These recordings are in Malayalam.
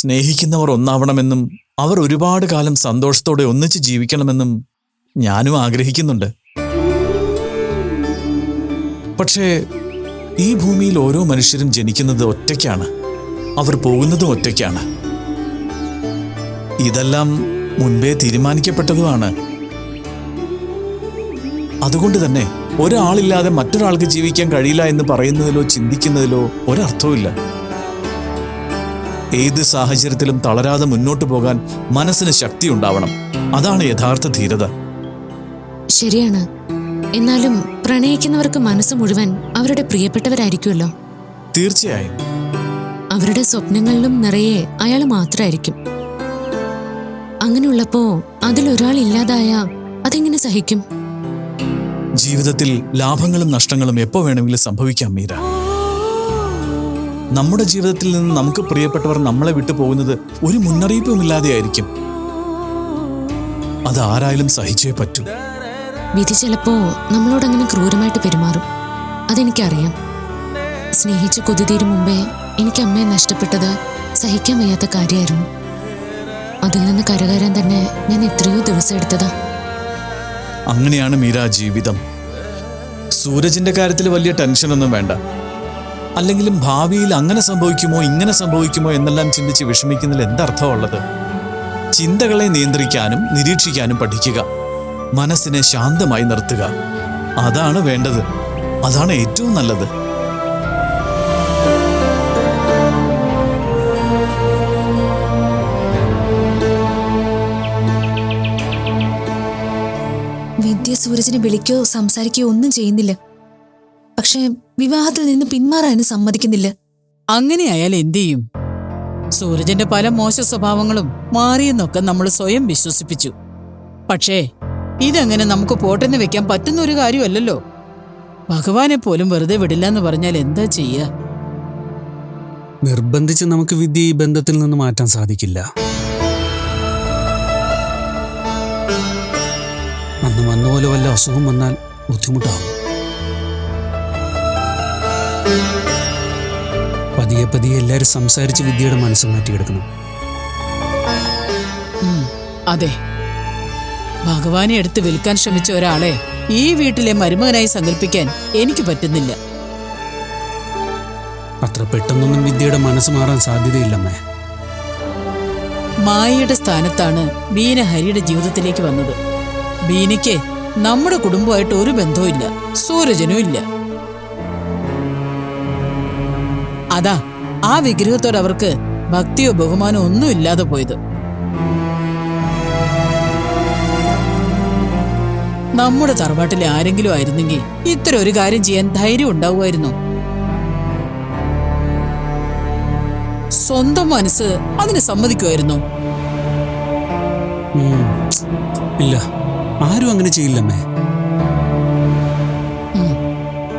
സ്നേഹിക്കുന്നവർ ഒന്നാവണമെന്നും അവർ ഒരുപാട് കാലം സന്തോഷത്തോടെ ഒന്നിച്ച് ജീവിക്കണമെന്നും ഞാനും ആഗ്രഹിക്കുന്നുണ്ട്. പക്ഷേ ഈ ഭൂമിയിൽ ഓരോ മനുഷ്യരും ജനിക്കുന്നത് ഒറ്റയ്ക്കാണ്, അവർ പോകുന്നതും ഒറ്റയ്ക്കാണ്. ഇതെല്ലാം മുൻപേ തീരുമാനിക്കപ്പെട്ടതുമാണ്. അതുകൊണ്ട് തന്നെ ഒരാളില്ലാതെ മറ്റൊരാൾക്ക് ജീവിക്കാൻ കഴിയില്ല എന്ന് പറയുന്നതിലോ ചിന്തിക്കുന്നതിലോ ഒരർത്ഥവുമില്ല. ഏത് സാഹചര്യത്തിലും തളരാതെ മുന്നോട്ട് പോകാൻ മനസ്സിന് ശക്തി ഉണ്ടാവണം. അതാണ് യഥാർത്ഥ ധീരത. ശരിയാണ്. എന്നാലും പ്രണയിക്കുന്നവർക്ക് മനസ്സ് മുഴുവൻ അവരുടെ പ്രിയപ്പെട്ടവരായിരിക്കുമല്ലോ. തീർച്ചയായും. അവരുടെ സ്വപ്നങ്ങളിലും നിറയെ അയാൾ മാത്രമായിരിക്കും. അങ്ങനെയുള്ളപ്പോ അതിലൊരാൾ ഇല്ലാതായ അതെങ്ങനെ സഹിക്കും? ജീവിതത്തിൽ ലാഭങ്ങളും നഷ്ടങ്ങളും എപ്പോ വേണമെങ്കിലും സംഭവിക്കാം മീര. നമ്മുടെ ജീവിതത്തിൽ നിന്ന് നമുക്ക് പ്രിയപ്പെട്ടവർ നമ്മളെ വിട്ടു പോകുന്നത് ഒരു മുന്നറിയിപ്പുമില്ലാതെയായിരിക്കും. അത് ആരായാലും സഹിച്ചേ പറ്റൂ. വിധി ചിലപ്പോ നമ്മളോടങ്ങനെ ക്രൂരമായിട്ട് പെരുമാറും. അതെനിക്കറിയാം. സ്നേഹിച്ച് കൊതിതീരും മുമ്പേ എനിക്ക് അമ്മയെ നഷ്ടപ്പെട്ടത് സഹിക്കാൻ വയ്യാത്ത കാര്യമായിരുന്നു. അതിൽ നിന്ന് കരകയറാൻ തന്നെ ഞാൻ എത്രയോ ദിവസം എടുത്തതാ. അങ്ങനെയാണ് മീര ജീവിതം. സൂരജിന്റെ കാര്യത്തിൽ വലിയ ടെൻഷനൊന്നും വേണ്ട. അല്ലെങ്കിലും ഭാവിയിൽ അങ്ങനെ സംഭവിക്കുമോ ഇങ്ങനെ സംഭവിക്കുമോ എന്നെല്ലാം ചിന്തിച്ച് വിഷമിക്കുന്നതിൽ എന്തർത്ഥമുള്ളത്? ചിന്തകളെ നിയന്ത്രിക്കാനും നിരീക്ഷിക്കാനും പഠിക്കുക. മനസ്സിനെ ശാന്തമായി നിർത്തുക. അതാണ് വേണ്ടത്. അതാണ് ഏറ്റവും നല്ലത്. വിദ്യ സൂരജിനെ വിളിക്കോ സംസാരിക്കോ ഒന്നും ചെയ്യുന്നില്ല. പക്ഷെ വിവാഹത്തിൽ നിന്ന് പിന്മാറാനും സമ്മതിക്കുന്നില്ല. അങ്ങനെയായാൽ എന്തു ചെയ്യും? സൂരജിന്റെ പല മോശ സ്വഭാവങ്ങളും മാറിയെന്നൊക്കെ നമ്മൾ സ്വയം വിശ്വസിപ്പിച്ചു. പക്ഷേ ഇതങ്ങനെ നമുക്ക് പോട്ടെന്ന് വെക്കാൻ പറ്റുന്ന ഒരു കാര്യമല്ലല്ലോ. ഭഗവാനെ പോലും വെറുതെ വിടില്ല എന്ന് പറഞ്ഞാൽ എന്താ ചെയ്യുക? നിർബന്ധിച്ച് നമുക്ക് വിദ്യ ഈ ബന്ധത്തിൽ നിന്ന് മാറ്റാൻ സാധിക്കില്ല. അന്ന് വന്നപോലെ വല്ല അസുഖം വന്നാൽ ബുദ്ധിമുട്ടാവും. പതിയെ പതിയെ എല്ലാവരും സംസാരിച്ച് വിദ്യയുടെ മനസ്സ് മാറ്റിയെടുക്കണം. അതെ, ഭഗവാനെ എടുത്ത് വിൽക്കാൻ ശ്രമിച്ച ഒരാളെ ഈ വീട്ടിലെ മരുമകനായി സങ്കല്പിക്കാൻ എനിക്ക് പറ്റുന്നില്ല. അത്ര പെട്ടെന്നൊന്നും വിദ്യയുടെ മനസ്സ് മാറാൻ സാധ്യതയില്ലമ്മേ. മായയുടെ സ്ഥാനത്താണ് ബീന ഹരിയുടെ ജീവിതത്തിലേക്ക് വന്നത്. ബീനയ്ക്ക് നമ്മുടെ കുടുംബമായിട്ട് ഒരു ബന്ധവും ഇല്ല, സൂരജനും ഇല്ല. അതാ ആ വിഗ്രഹത്തോട് അവർക്ക് ഭക്തിയോ ബഹുമാനോ ഒന്നും ഇല്ലാതെ പോയത്. നമ്മുടെ തറവാട്ടിലെ ആരെങ്കിലും ആയിരുന്നെങ്കിൽ ഇത്ര ഒരു കാര്യം ചെയ്യാൻ ധൈര്യം ഉണ്ടാവുമായിരുന്നു. സ്വന്തം മനസ്സ് അതിന് സമ്മതിക്കുമായിരുന്നു. ഇല്ല, ആരും അങ്ങനെ ചെയ്യില്ലമ്മേ.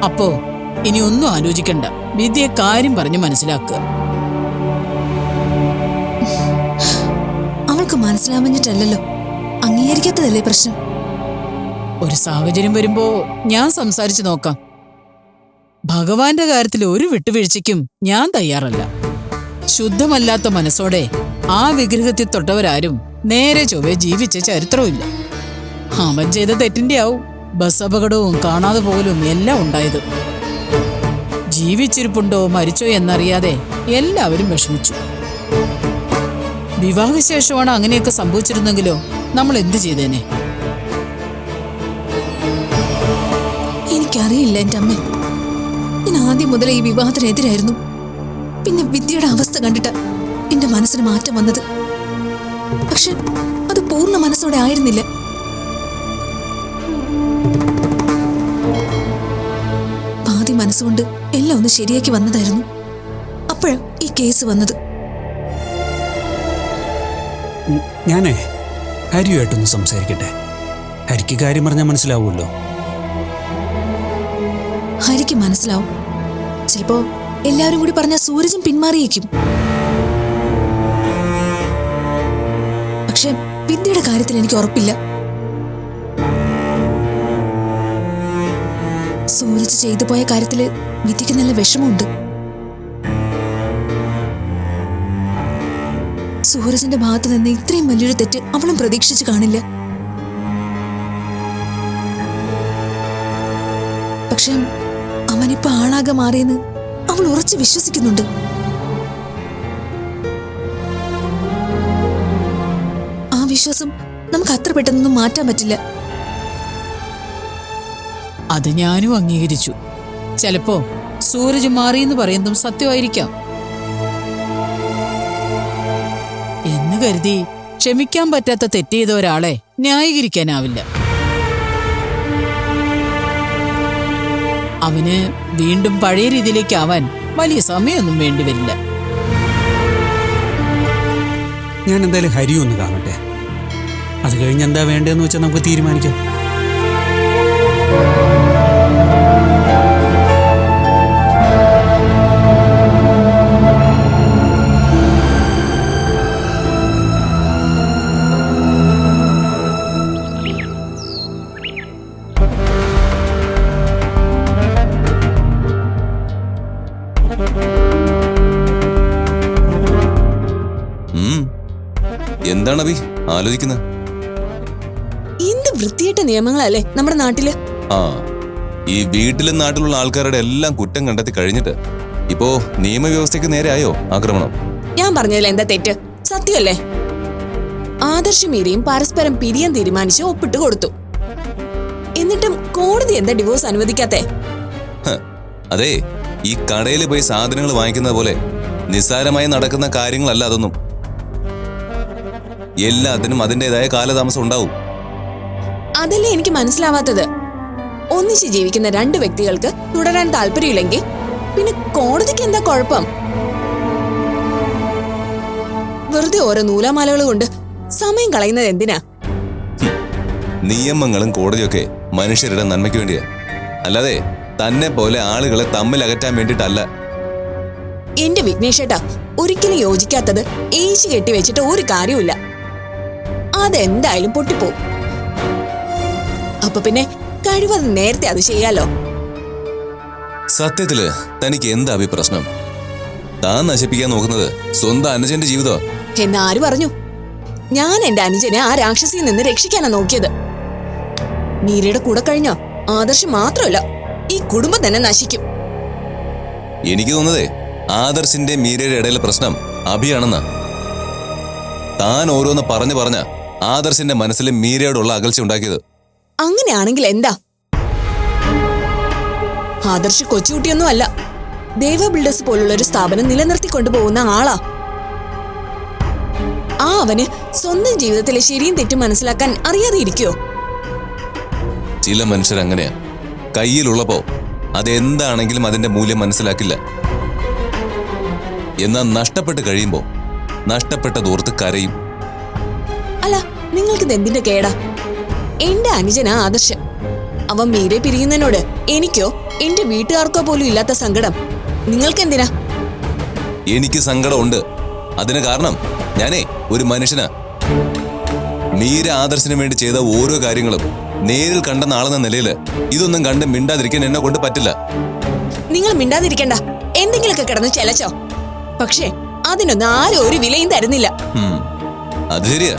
അപ്പോ ഇനി ഒന്നും ആലോചിക്കണ്ട, വിദ്യയെ കാര്യം പറഞ്ഞ് മനസ്സിലാക്കുക. അവൾക്ക് മനസ്സിലാവഞ്ഞിട്ടല്ലോ, അംഗീകരിക്കാത്തതല്ലേ പ്രശ്നം. ഒരു സാഹചര്യം വരുമ്പോ ഞാൻ സംസാരിച്ചു നോക്കാം. ഭഗവാന്റെ കാര്യത്തിൽ ഒരു വിട്ടുവീഴ്ചയ്ക്കും ഞാൻ തയ്യാറല്ല. ശുദ്ധമല്ലാത്ത മനസ്സോടെ ആ വിഗ്രഹത്തിൽ തൊട്ടവരാരും നേരെ ചൊവ്വേ ജീവിച്ച ചരിത്രമില്ല. അവൻ ചെയ്ത തെറ്റിന്റെ ആവും ബസ് അപകടവും കാണാതെ പോകലും എല്ലാം ഉണ്ടായത്. ജീവിച്ചിരിപ്പുണ്ടോ മരിച്ചോ എന്നറിയാതെ എല്ലാവരും വിഷമിച്ചു. വിവാഹശേഷമാണ് അങ്ങനെയൊക്കെ സംഭവിച്ചിരുന്നെങ്കിലോ നമ്മൾ എന്തു ചെയ്തേനെ? എനിക്കറിയില്ല എൻ്റെ അമ്മ. ഞാൻ ആദ്യം മുതലേ ഈ വിവാഹത്തിനെതിരായിരുന്നു. പിന്നെ വിദ്യയുടെ അവസ്ഥ കണ്ടിട്ട് എന്റെ മനസ്സിന് മാറ്റം വന്നത്. പക്ഷെ അത് പൂർണ്ണ മനസ്സോടെ ആയിരുന്നില്ല. പാതി മനസ്സുകൊണ്ട് എല്ലാം ഒന്ന് ശരിയാക്കി വന്നതായിരുന്നു. അപ്പോഴാ ഈ കേസ് വന്നത്. ഞാനേ ഹരിയുമായിട്ടൊന്ന് സംസാരിക്കട്ടെ. ഹരിക്ക് കാര്യം പറഞ്ഞാൽ മനസ്സിലാവുമല്ലോ. ഹരിക്ക് മനസ്സിലാവും. ചിലപ്പോ എല്ലാവരും കൂടി പറഞ്ഞ സൂരജും പിന്മാറിയേക്കും. പക്ഷെ വിദ്യയുടെ കാര്യത്തിൽ എനിക്ക് ഉറപ്പില്ല. സൂരജ് ചെയ്തു പോയ കാര്യത്തില് വിദ്യക്ക് നല്ല വിഷമമുണ്ട്. സൂരജിന്റെ ഭാഗത്ത് നിന്ന് ഇത്രയും വലിയൊരു തെറ്റ് അവളും പ്രതീക്ഷിച്ചു കാണില്ല. പക്ഷെ അവനിപ്പോ ആളാകെ മാറിയെന്ന് അവൾ ഉറച്ചു വിശ്വസിക്കുന്നുണ്ട്. ആ വിശ്വാസം നമുക്ക് അത്ര പെട്ടെന്നൊന്നും മാറ്റാൻ പറ്റില്ല. അത് ഞാനും അംഗീകരിച്ചു. ചിലപ്പോ സൂരജ് മാറിയെന്ന് പറയുന്നതും സത്യമായിരിക്കാം. എന്ന് കരുതി ക്ഷമിക്കാൻ പറ്റാത്ത തെറ്റ് ചെയ്ത ഒരാളെ ന്യായീകരിക്കാനാവില്ല. അവന് വീണ്ടും പഴയ രീതിയിലേക്കാവാൻ വലിയ സമയമൊന്നും വേണ്ടിവരില്ല. ഞാൻ എന്തായാലും ഹരി ഒന്ന് കാണട്ടെ. അത് കഴിഞ്ഞ് എന്താ വേണ്ടതെന്ന് വെച്ചാൽ നമുക്ക് തീരുമാനിക്കാം. എന്താണ് അഭി ആലോചിക്കുന്നത്? എന്ത് വൃത്തിയായിട്ട നിയമങ്ങളല്ലേ നമ്മുടെ നാട്ടില്. ആ, ഈ വീട്ടിലും നാട്ടിലുള്ള ആൾക്കാരുടെ എല്ലാം കുറ്റം കണ്ടെത്തി കഴിഞ്ഞിട്ട് ഇപ്പോ നിയമവ്യവസ്ഥയ്ക്ക് നേരെ ആയോ ആക്രമണം? ഞാൻ പറഞ്ഞതിൽ എന്താ തെറ്റ്? സത്യമല്ലേ? ആദർശ് മീരയും പരസ്പരം പിരിയാൻ തീരുമാനിച്ച് ഒപ്പിട്ട് കൊടുത്തു. എന്നിട്ടും കോടതി എന്താ ഡിവോഴ്സ് അനുവദിക്കാത്തെ? അതെ, ഈ കടയിൽ പോയി സാധനങ്ങൾ വാങ്ങിക്കുന്നത് പോലെ നിസ്സാരമായി നടക്കുന്ന കാര്യങ്ങളല്ല അതൊന്നും. എല്ലാത്തിനും അതിൻ്റെതായ കാലതാമസം ഉണ്ടാവും. അതല്ലേ എനിക്ക് മനസ്സിലാവാത്തത്. ഒന്നിച്ച് ജീവിക്കുന്ന രണ്ട് വ്യക്തികൾക്ക് തുടരാൻ താല്പര്യമില്ലെങ്കിൽ പിന്നെ കോടതിക്ക് എന്താ കുഴപ്പം? വെറുതെ ഓരോ നൂലാമാലകൾ കൊണ്ട് സമയം കളയുന്നത് എന്തിനാ? നിയമങ്ങളും കോടതിയൊക്കെ മനുഷ്യരുടെ നന്മയ്ക്ക് വേണ്ടിയാ, അല്ലാതെ തന്നെ പോലെ ആളുകളെ തമ്മിൽ അകറ്റാൻ വേണ്ടിയിട്ടല്ല. എന്റെ വിഘ്നേഷേട്ടാ, ഒരിക്കലും യോജിക്കാത്തത് ഏശി കെട്ടി വെച്ചിട്ട് ഒരു കാര്യമില്ല. അതെന്തായാലും പൊട്ടിപ്പോവും. അപ്പൊ പിന്നെ കഴിവത് നേരത്തെ അത് ചെയ്യാലോ. സത്യത്തില് തനിക്ക് എന്താ പ്രശ്നം? താൻ നശിപ്പിക്കാൻ നോക്കുന്നത് സ്വന്തം അനുജന്റെ ജീവിതമാ. എന്നാര് പറഞ്ഞു? ഞാൻ എന്റെ അനുജനെ ആ രാക്ഷസിയിൽ നിന്ന് രക്ഷിക്കാനാ നോക്കിയത്. മീരയുടെ കൂടെ കഴിഞ്ഞോ ആദർശം മാത്രമല്ല, ഈ കുടുംബം തന്നെ നശിക്കും. എനിക്ക് തോന്നുന്നതേ ആദർശിന്റെ മീരയുടെ ഇടയിലെ പ്രശ്നം അഭിയാണെന്നാ. താൻ ഓരോന്ന് പറഞ്ഞ ആദർശിന്റെ മനസ്സിൽ മീരയോടുള്ള അകൽച്ച ഉണ്ടാക്കിയത്. അങ്ങനെയാണെങ്കിൽ എന്താ? ആദർശ് കൊച്ചുകുട്ടിയൊന്നും അല്ല. ദേവ ബിൽഡേഴ്സ് പോലുള്ള ഒരു സ്ഥാപനം നിലനിർത്തി കൊണ്ടുപോകുന്ന ആളാ. അവന് സ്വന്തം ജീവിതത്തിലെ ശരിയും തെറ്റും മനസ്സിലാക്കാൻ അറിയാതെ ഇരിക്കുവോ? ചില മനുഷ്യരങ്ങനെയാ. കയ്യിലുള്ളപ്പോ അതെന്താണെങ്കിലും അതിന്റെ മൂല്യം മനസ്സിലാക്കില്ല. എന്നാൽ നഷ്ടപ്പെട്ട് കഴിയുമ്പോ നഷ്ടപ്പെട്ടതോർത്ത് കരയും. അല്ല, നിങ്ങൾക്കിത് എന്തിന്റെ കേടാ? എന്റെ അനുജനാ ആദർശം. അവൻ മീരെ പിരിയുന്നതിനോട് എനിക്കോ എന്റെ വീട്ടുകാർക്കോ പോലും ഇല്ലാത്ത സങ്കടം നിങ്ങൾക്കെന്തിനാ? എനിക്ക് സങ്കടമുണ്ട്. അതിന് കാരണം ഞാനേ ഒരു മനുഷ്യനാ. മീര ആദർശിന് വേണ്ടി ചെയ്ത ഓരോ കാര്യങ്ങളും നേരിൽ കണ്ട നാളെന്ന നിലയില് ഇതൊന്നും കണ്ട് മിണ്ടാതിരിക്കാൻ എന്നെ കൊണ്ട് പറ്റില്ല. നിങ്ങൾ മിണ്ടാതിരിക്കണ്ട, എന്തെങ്കിലുമൊക്കെ കിടന്ന് ചെലച്ചോ. പക്ഷേ അതിനൊന്നും ആരും ഒരു വിലയും തരുന്നില്ല. അത് ശരിയാ.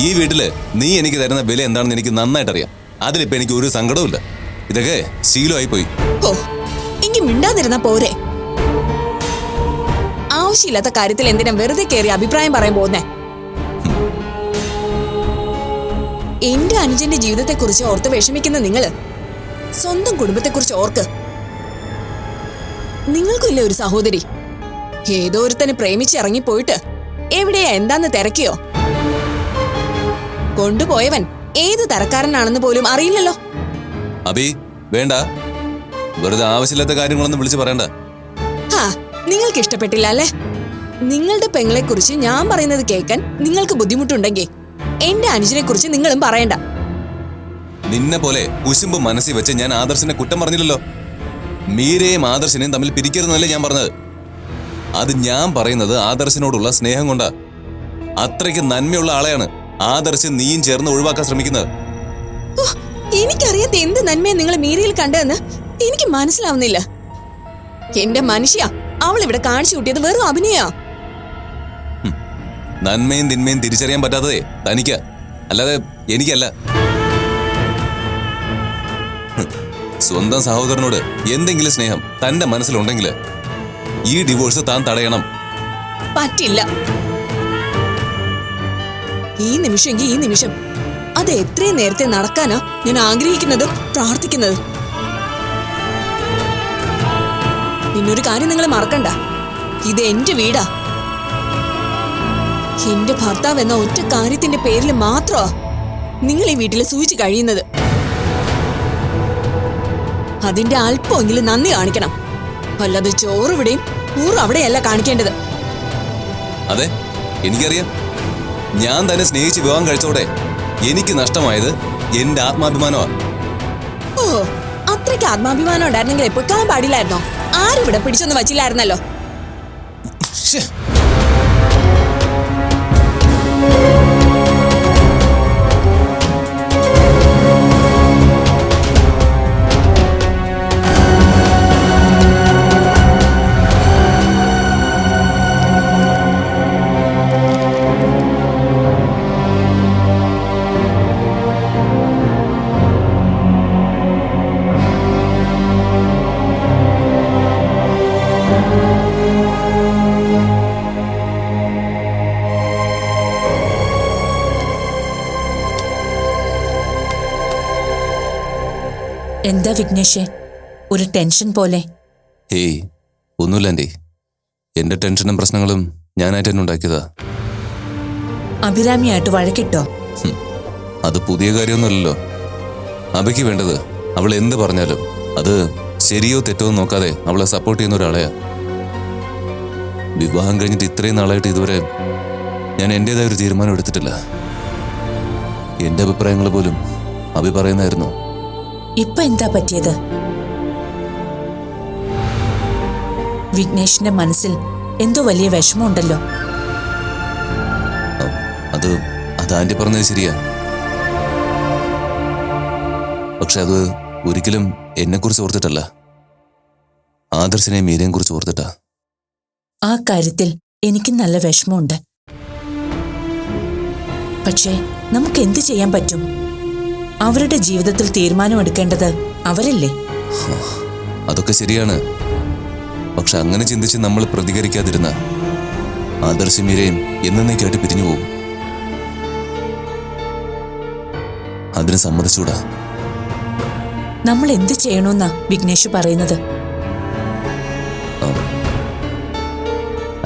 ഈ വീട്ടില് നീ എനിക്ക് തരുന്ന വില എന്താണെന്ന് എനിക്ക് നന്നായിട്ട് അറിയാം. അതിലിപ്പോ എനിക്ക് ഒരു സങ്കടവും ഇല്ല. ഇതൊക്കെ ശീലമായി പോയി. ഓ, എനിക്ക് മിണ്ടാതിരുന്നാ പോരെ. ആവശ്യമില്ലാത്ത കാര്യത്തിൽ എന്തിനാ വെറുതെ കയറി അഭിപ്രായം പറയാൻ പോകുന്നേ? എന്റെ അനുജന്റെ ജീവിതത്തെക്കുറിച്ച് ഓർത്ത് വിഷമിക്കുന്ന നിങ്ങള് സ്വന്തം കുടുംബത്തെക്കുറിച്ച് ഓർക്ക്. നിങ്ങൾക്കില്ല ഒരു സഹോദരി? ഏതോ ഒരുത്തന് പ്രേമിച്ചിറങ്ങിപ്പോയിട്ട് എവിടെയാ എന്താന്ന് തിരക്കിയോ? കൊണ്ടുപോയവൻ ഏത് തരക്കാരനാണെന്ന് പോലും അറിയില്ലല്ലോ. അബി, വേണ്ട, വെറുതെ ആവശ്യമില്ലാത്ത കാര്യങ്ങളൊന്നും വിളിച്ചു പറയണ്ട. നിങ്ങൾക്ക് ഇഷ്ടപ്പെട്ടില്ല അല്ലേ? നിങ്ങളുടെ പെങ്ങളെ കുറിച്ച് ഞാൻ പറയുന്നത് കേൾക്കാൻ നിങ്ങൾക്ക് ബുദ്ധിമുട്ടുണ്ടെങ്കിൽ എന്റെ അനുജനെ കുറിച്ച് നിങ്ങളും പറയണ്ട. നിന്നെ പോലെ കുശുമ്പ് മനസ്സിൽ വെച്ച് ഞാൻ ആദർശിനെ കുറ്റം പറഞ്ഞില്ലല്ലോ. മീരയും ആദർശിനെയും തമ്മിൽ പിരിക്കരുതെന്നല്ലേ ഞാൻ പറഞ്ഞത്. അത് ഞാൻ പറയുന്നത് ആദർശിനോടുള്ള സ്നേഹം കൊണ്ടാ. അത്രയ്ക്ക് നന്മയുള്ള ആളെയാണ് ആദർശ് നീയും ചേർന്ന് ഒഴിവാക്കാൻ ശ്രമിക്കുന്നത്. എനിക്കറിയാത്ത എന്ത് നന്മയെ നിങ്ങൾ മീരയിൽ കണ്ടതെന്ന് എനിക്ക് മനസ്സിലാവുന്നില്ല. എന്റെ മനുഷ്യ, അവൾ ഇവിടെ കാണിച്ചു കൂട്ടിയത് വെറും അഭിനയാ. നന്മയും തിന്മയും തിരിച്ചറിയാൻ പറ്റാത്തതേ തനിക്ക, അല്ലാതെ എനിക്കല്ല. സ്വന്തം സഹോദരനോട് എന്തെങ്കിലും സ്നേഹം തന്റെ മനസ്സിലുണ്ടെങ്കിൽ ഈ ഡിവോഴ്സ് താൻ തടയണം. പറ്റില്ല. ഈ നിമിഷം ഈ നിമിഷം അത് എത്രയും നേരത്തെ നടക്കാനാ ഞാൻ ആഗ്രഹിക്കുന്നത്, പ്രാർത്ഥിക്കുന്നത്. പിന്നൊരു കാര്യം നിങ്ങൾ മറക്കണ്ട, ഇത് എന്റെ വീടാ. എന്റെ ഭർത്താവ് എന്ന ഒറ്റ കാര്യത്തിന്റെ പേരിൽ മാത്രമാ നിങ്ങൾ ഈ വീട്ടിൽ സൂചിച്ച് കഴിയുന്നത്. അതിന്റെ അല്പമെങ്കിലും നന്ദി കാണിക്കണം. അല്ലാതെ ചോറിവിടെയും ഊറവിടെയല്ല കാണിക്കേണ്ടത്. അതെ, എനിക്കറിയാം. ഞാൻ തന്നെ സ്നേഹിച്ച് വിവാഹം കഴിച്ചോടെ എനിക്ക് നഷ്ടമായത് എന്റെ ആത്മാഭിമാനമാണ്. ഓ, അത്രയ്ക്ക് ആത്മാഭിമാനം ഉണ്ടായിരുന്നെങ്കിൽ പൊയ്ക്കാൻ പാടില്ലായിരുന്നോ? ആരും ഇവിടെ പിടിച്ചൊന്നും വച്ചില്ലായിരുന്നല്ലോ. എന്താ വിഘ്നേഷേ, ഒരു ടെൻഷൻ പോലെ? ഹേയ്, ഒന്നുമില്ല ആന്റി. എന്റെ ടെൻഷനും പ്രശ്നങ്ങളും ഞാനായിട്ട് തന്നെ ഉണ്ടാക്കിയതാ. അഭിരാമിയായിട്ട് വഴക്കിട്ടോ? അത് പുതിയ കാര്യമൊന്നുമല്ലല്ലോ. അബയ്ക്ക് വേണ്ടത് അവൾ എന്ത് പറഞ്ഞാലും അത് ശരിയോ തെറ്റോ നോക്കാതെ അവളെ സപ്പോർട്ട് ചെയ്യുന്ന ഒരാളെയാ. വിവാഹം കഴിഞ്ഞിട്ട് ഇത്രയും നാളായിട്ട് ഇതുവരെ ഞാൻ എന്റേതായ ഒരു തീരുമാനം എടുത്തിട്ടില്ല. എന്റെ അഭിപ്രായങ്ങൾ പോലും അഭി പറയുന്നായിരുന്നു. ഇപ്പൊ എന്താ പറ്റിയത്? വിഘ്നേഷിന്റെ മനസ്സിൽ എന്തോ വലിയ വിഷമമുണ്ടല്ലോ. അത് ആന്റി പറഞ്ഞത് ശരിയാ. പക്ഷെ അത് ഒരിക്കലും എന്നെക്കുറിച്ച് ഓർത്തിട്ടല്ല, ആദർശിനെയും മീരയും കുറിച്ച് ഓർത്തിട്ടാ. ആ കാര്യത്തിൽ എനിക്ക് നല്ല വിഷമമുണ്ട്. പക്ഷേ നമുക്ക് എന്ത് ചെയ്യാൻ പറ്റും? അവരുടെ ജീവിതത്തിൽ തീരുമാനമെടുക്കേണ്ടത് അവരല്ലേ? അതൊക്കെ ശരിയാണ്. പക്ഷെ അങ്ങനെ ചിന്തിച്ച് നമ്മൾ പ്രതികരിക്കാതിരുന്ന ആദർശ് മീരയും എന്നേക്കായിട്ട് പിരിഞ്ഞു പോകും. അതിന് സമ്മതിച്ചൂടാ. നമ്മൾ എന്ത് ചെയ്യണമെന്നാ വിഘ്നേഷ് പറയുന്നത്?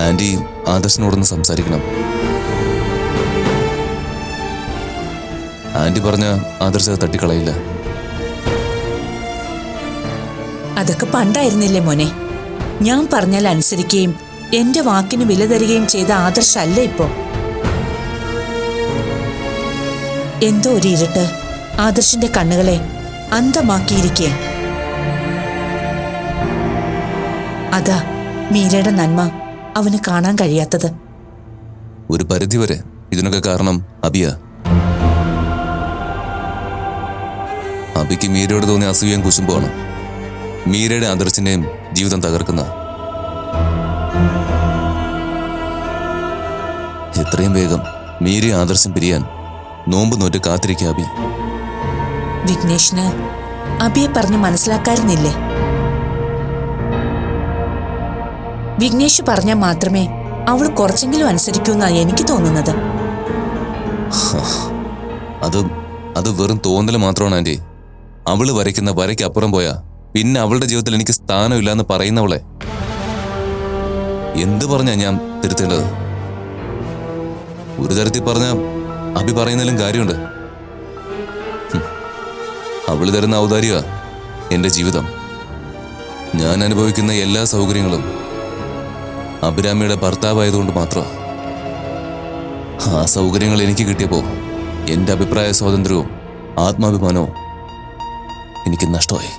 ആന്റി ആദർശിനോടൊന്ന് സംസാരിക്കണം. ആന്റി പറഞ്ഞ ആദർശ തട്ടിക്കളയില്ല. അതൊക്കെ പണ്ടായിരുന്നില്ലേ മോനെ? ഞാൻ പറഞ്ഞാൽ അനുസരിക്കുകയും എന്റെ വാക്കിന് വില തരികയും ചെയ്ത ആദർശല്ല ഇപ്പോ. എന്തോ ഒരു ഇരുട്ട് ആദർശിന്റെ കണ്ണുകളെ അന്ധമാക്കിയിരിക്കേ. അതാ മീരയുടെ നന്മ അവന് കാണാൻ കഴിയാത്തത്. ഒരു പരിധിവരെ ഇതിനൊക്കെ കാരണം അബിയ. അബിക്ക് മീരയോട് തോന്നിയ അസൂയയും കുശുമ്പാണ് മീരയുടെ ആദർശിന്റെയും ജീവിതം തകർക്കുന്ന. എത്രയും വേഗം മീരയും ആദർശം പിരിയാൻ നോമ്പ് നോറ്റ് കാത്തിരിക്കുക അബി. വിഘ്നേഷിന് അബിയെ പറഞ്ഞ് മനസ്സിലാക്കായിരുന്നില്ലേ? വിഘ്നേഷ് പറഞ്ഞാൽ മാത്രമേ അവൾ കുറച്ചെങ്കിലും അനുസരിക്കൂന്നാ എനിക്ക് തോന്നുന്നത്. അത് വെറും തോന്നൽ മാത്രമാണ് ആന്റി. അവള് വരയ്ക്കുന്ന വരയ്ക്ക് അപ്പുറം പോയാ പിന്നെ അവളുടെ ജീവിതത്തിൽ എനിക്ക് സ്ഥാനമില്ലാന്ന് പറയുന്നവളെ എന്ത് പറഞ്ഞാ ഞാൻ തിരുത്തേണ്ടത്? ഒരു തരത്തിൽ പറഞ്ഞ അഭി പറയുന്നതിലും കാര്യമുണ്ട്. അവള് തരുന്ന ഔദാര്യ എന്റെ ജീവിതം. ഞാൻ അനുഭവിക്കുന്ന എല്ലാ സൗകര്യങ്ങളും അഭിരാമിയുടെ ഭർത്താവായതുകൊണ്ട് മാത്രമാ. ആ സൗകര്യങ്ങൾ എനിക്ക് കിട്ടിയപ്പോ എന്റെ അഭിപ്രായ സ്വാതന്ത്ര്യവും ആത്മാഭിമാനവും എനിക്ക് നഷ്ടമായി.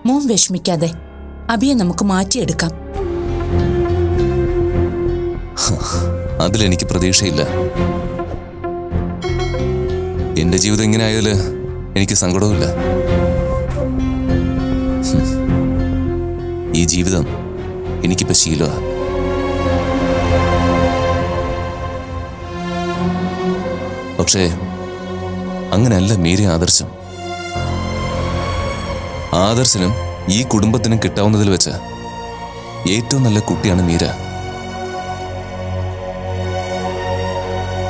മോൻ വിഷമിക്കാതെ, അബിയെ നമുക്ക് മാറ്റിയെടുക്കാം. അതിലെനിക്ക് പ്രതീക്ഷയില്ല. എന്റെ ജീവിതം ഇങ്ങനെ ആയാല് എനിക്ക് സങ്കടവുമില്ല. ഈ ജീവിതം എനിക്കിപ്പോ ശീലമാണ്. പക്ഷേ അങ്ങനെയല്ല മീര ആദർശം. ആദർശനും ഈ കുടുംബത്തിനും കിട്ടാവുന്നതിൽ വെച്ച് ഏറ്റവും നല്ല കുട്ടിയാണ് മീര.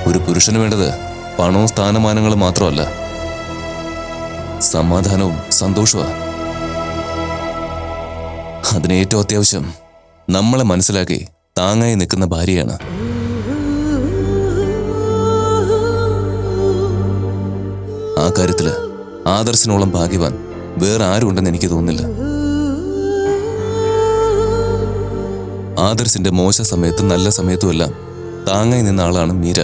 ഒരു പുരുഷന് വേണ്ടത് പണവും സ്ഥാനമാനങ്ങളും മാത്രമല്ല, സമാധാനവും സന്തോഷവും. അതിന് ഏറ്റവും അത്യാവശ്യം നമ്മളെ മനസ്സിലാക്കി താങ്ങായി നിൽക്കുന്ന ഭാര്യയാണ്. ആ കാര്യത്തില് ആദർശനോളം ഭാഗ്യവാൻ വേറെ ആരും ഉണ്ടെന്ന് എനിക്ക് തോന്നുന്നില്ല. ആദർശിന്റെ മോശ സമയത്തും നല്ല സമയത്തും എല്ലാം താങ്ങായി നിന്ന ആളാണ് മീര.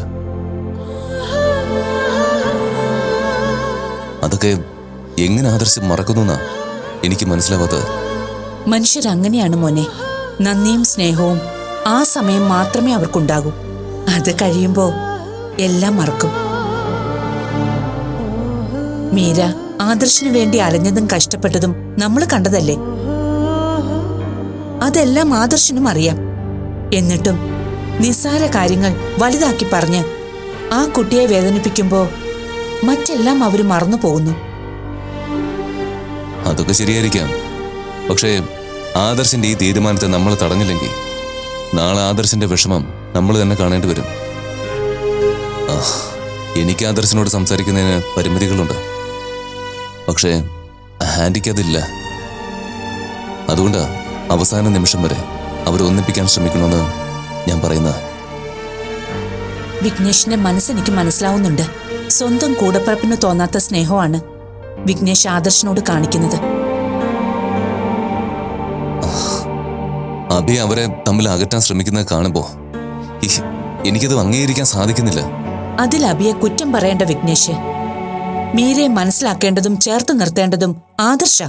അതൊക്കെ എങ്ങനെ ആദർശം മറക്കുന്നു എനിക്ക് മനസ്സിലാവാത്തത്. മനുഷ്യരങ്ങനെയാണ് മോനെ. നന്ദിയും സ്നേഹവും ആ സമയം മാത്രമേ അവർക്കുണ്ടാകൂ. അത് കഴിയുമ്പോ എല്ലാം മറക്കും. മീര ആദർശിനു വേണ്ടി അലഞ്ഞതും കഷ്ടപ്പെട്ടതും നമ്മൾ കണ്ടതല്ലേ. അതെല്ലാം ആദർശിനും അറിയാം. എന്നിട്ടും നിസ്സാര കാര്യങ്ങൾ വലുതാക്കി പറഞ്ഞ് ആ കുട്ടിയെ വേദനിപ്പിക്കുമ്പോ മറ്റെല്ലാം അവര് മറന്നു പോകുന്നു. അതൊക്കെ ശരിയായിരിക്കാം. പക്ഷേ ആദർശിന്റെ ഈ തീരുമാനത്തെ നമ്മൾ തടഞ്ഞില്ലെങ്കിൽ നാളെ ആദർശിന്റെ വിഷമം നമ്മൾ തന്നെ കാണേണ്ടി വരും. എനിക്ക് ആദർശിനോട് സംസാരിക്കുന്നതിന് പരിമിതികളുണ്ട്. പക്ഷേ ആന്റിക്ക് അതില്ല. അതുകൊണ്ടാ അവസാന നിമിഷം വരെ അവരെ ഒന്നിപ്പിക്കാൻ ശ്രമിക്കണമെന്ന് ഞാൻ പറയുന്നത്. വിഘ്നേഷിന്റെ മനസ്സെനിക്ക് മനസ്സിലാവുന്നുണ്ട്. സ്വന്തം കൂടപ്പിറപ്പിന് തോന്നാത്ത സ്നേഹമാണ് വിഘ്നേഷ് ആദർശിനോട് കാണിക്കുന്നത്. അഭി അവരെ തമ്മിൽ അകറ്റാൻ ശ്രമിക്കുന്നത് കാണുമ്പോ എനിക്കത് അംഗീകരിക്കാൻ സാധിക്കുന്നില്ല. അതിൽ അഭിയെ കുറ്റം പറയേണ്ട വിഘ്നേഷ്. മീരയെ മനസ്സിലാക്കേണ്ടതും ചേർത്ത് നിർത്തേണ്ടതും ആദർശ.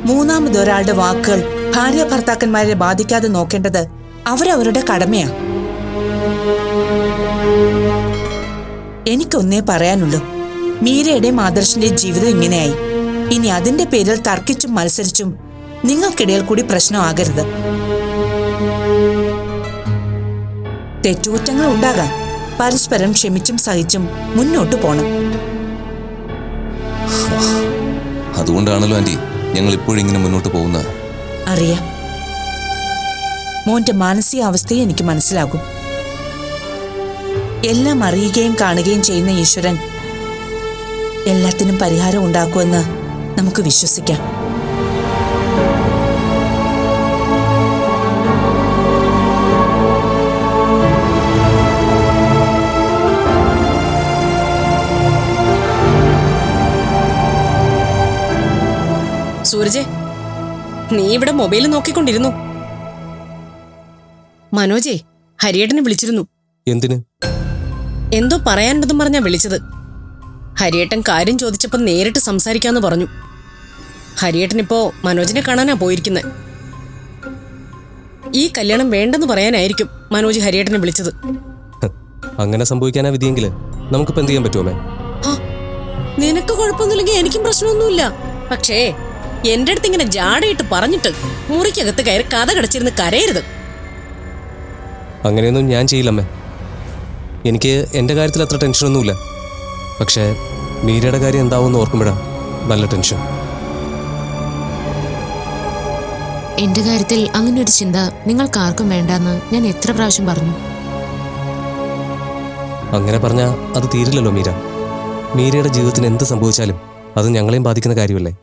മൂന്നാമതൊരാളുടെ വാക്കുകൾ ഭാര്യ ഭർത്താക്കന്മാരെ ബാധിക്കാതെ നോക്കേണ്ടത് അവരവരുടെ കടമയാ. എനിക്കൊന്നേ പറയാനുള്ളൂ, മീരയുടെയും ആദർശിന്റെയും ജീവിതം ഇങ്ങനെയായി. ഇനി അതിന്റെ പേരിൽ തർക്കിച്ചും മത്സരിച്ചും നിങ്ങൾക്കിടയിൽ കൂടി പ്രശ്നമാകരുത്. തെറ്റുകുറ്റങ്ങൾ ഉണ്ടാകാം. പരസ്പരം ക്ഷമിച്ചും സഹിച്ചും മുന്നോട്ട് പോണം. അതുകൊണ്ടാണല്ലോ ആന്റി ഞങ്ങൾ ഇപ്പോഴും ഇങ്ങനെ മുന്നോട്ട് പോകുന്നത്. അറിയാം. മോന്റെ മാനസികാവസ്ഥയെ എനിക്ക് മനസ്സിലാകും. എല്ലാം അറിയുകയും കാണുകയും ചെയ്യുന്ന ഈശ്വരൻ എല്ലാത്തിനും പരിഹാരം ഉണ്ടാക്കുമെന്ന് നമുക്ക് വിശ്വസിക്കാം. സൂരജെ, നീ ഇവിടെ മൊബൈൽ നോക്കിക്കൊണ്ടിരുന്നു. മനോജെ, ഹരിയേട്ടനെ വിളിച്ചിരുന്നു. എന്തിന്? എന്തോ പറയാനുണ്ടെന്നും പറഞ്ഞാ വിളിച്ചത്. ഹരിയേട്ടൻ കാര്യം ചോദിച്ചപ്പോൾ നേരിട്ട് സംസാരിക്കാന്ന് പറഞ്ഞു. ഹരിയേട്ടനിപ്പോ മനോജിനെ കാണാനാ പോയിരിക്കുന്നത്. ഈ കല്യാണം വേണ്ടെന്ന് പറയാനായിരിക്കും മനോജ് ഹരിയേട്ടനെ വിളിച്ചത്. അങ്ങനെ സംഭവിക്കാനാ വിധിയെങ്കിൽ നമുക്കിപ്പോ എന്ത് ചെയ്യാൻ പറ്റുമോ? നിനക്ക് കുഴപ്പമൊന്നുമില്ലെങ്കിൽ എനിക്കും പ്രശ്നമൊന്നുമില്ല. പക്ഷേ എന്റെ അടുത്ത് ഇങ്ങനെ ജാടയിട്ട് പറഞ്ഞിട്ട് മുറിക്കകത്ത് കയറി കഥ കടച്ചിരുന്ന് കരയരുത്. അങ്ങനെയൊന്നും ഞാൻ ചെയ്യില്ലമ്മേ. എനിക്ക് എൻ്റെ കാര്യത്തിൽ അത്ര ടെൻഷനൊന്നുമില്ല. പക്ഷേ മീരയുടെ കാര്യം എന്താവുമെന്ന് ഓർക്കുമ്പോഴാ നല്ല ടെൻഷൻ. എന്റെ കാര്യത്തിൽ അങ്ങനെ ഒരു ചിന്ത നിങ്ങൾക്കാർക്കും വേണ്ടെന്ന് ഞാൻ എത്ര പ്രാവശ്യം പറഞ്ഞു. അങ്ങനെ പറഞ്ഞാൽ അത് തീരില്ലല്ലോ മീര. മീരയുടെ ജീവിതത്തിന് എന്ത് സംഭവിച്ചാലും അത് ഞങ്ങളെയും ബാധിക്കുന്ന കാര്യമല്ലേ.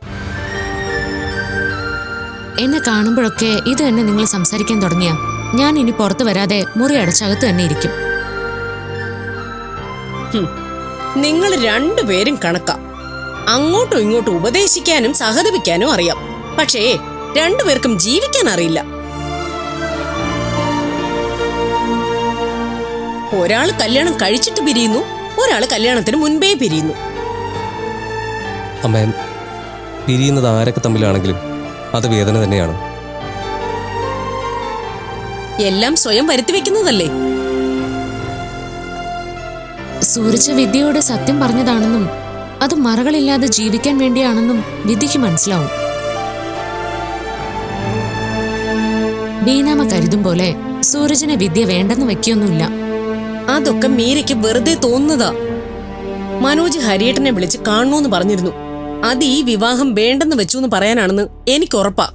എന്നെ കാണുമ്പോഴൊക്കെ ഇത് തന്നെ നിങ്ങൾ സംസാരിക്കാൻ തുടങ്ങിയ ഞാൻ ഇനി പുറത്തു വരാതെ മുറി അടച്ചകത്ത് തന്നെ ഇരിക്കും. നിങ്ങൾ രണ്ടുപേരും കണക്കാം. അങ്ങോട്ടും ഇങ്ങോട്ടും ഉപദേശിക്കാനും സഹതപിക്കാനും അറിയാം. പക്ഷേ രണ്ടുപേർക്കും ജീവിക്കാൻ അറിയില്ല. ഒരാൾ കല്യാണം കഴിച്ചിട്ട് പിരിയുന്നു, ഒരാൾ കല്യാണത്തിന് മുൻപേ പിരിയുന്നു. അമ്മ, പിരിയുന്നത് ആരൊക്കെ തമ്മിലാണെങ്കിലും അത് വേദന തന്നെയാണ്. എല്ലാം സ്വയം വരുത്തി വെക്കുന്നതല്ലേ. സൂരജ് വിദ്യയോട് സത്യം പറഞ്ഞതാണെന്നും അത് മറകളില്ലാതെ ജീവിക്കാൻ വേണ്ടിയാണെന്നും വിദ്യയ്ക്ക് മനസ്സിലാവും. ബീനാമ കരുതും പോലെ സൂരജിനെ വിദ്യ വേണ്ടെന്ന് വെക്കൊന്നുമില്ല. അതൊക്കെ മീരയ്ക്ക് വെറുതെ തോന്നുന്നതാ. മനോജ് ഹരിയേട്ടനെ വിളിച്ച് കാണണോന്ന് പറഞ്ഞിരുന്നു. അത് ഈ വിവാഹം വേണ്ടെന്ന് വെച്ചു എന്ന് പറയാനാണെന്ന് എനിക്ക് ഉറപ്പാ.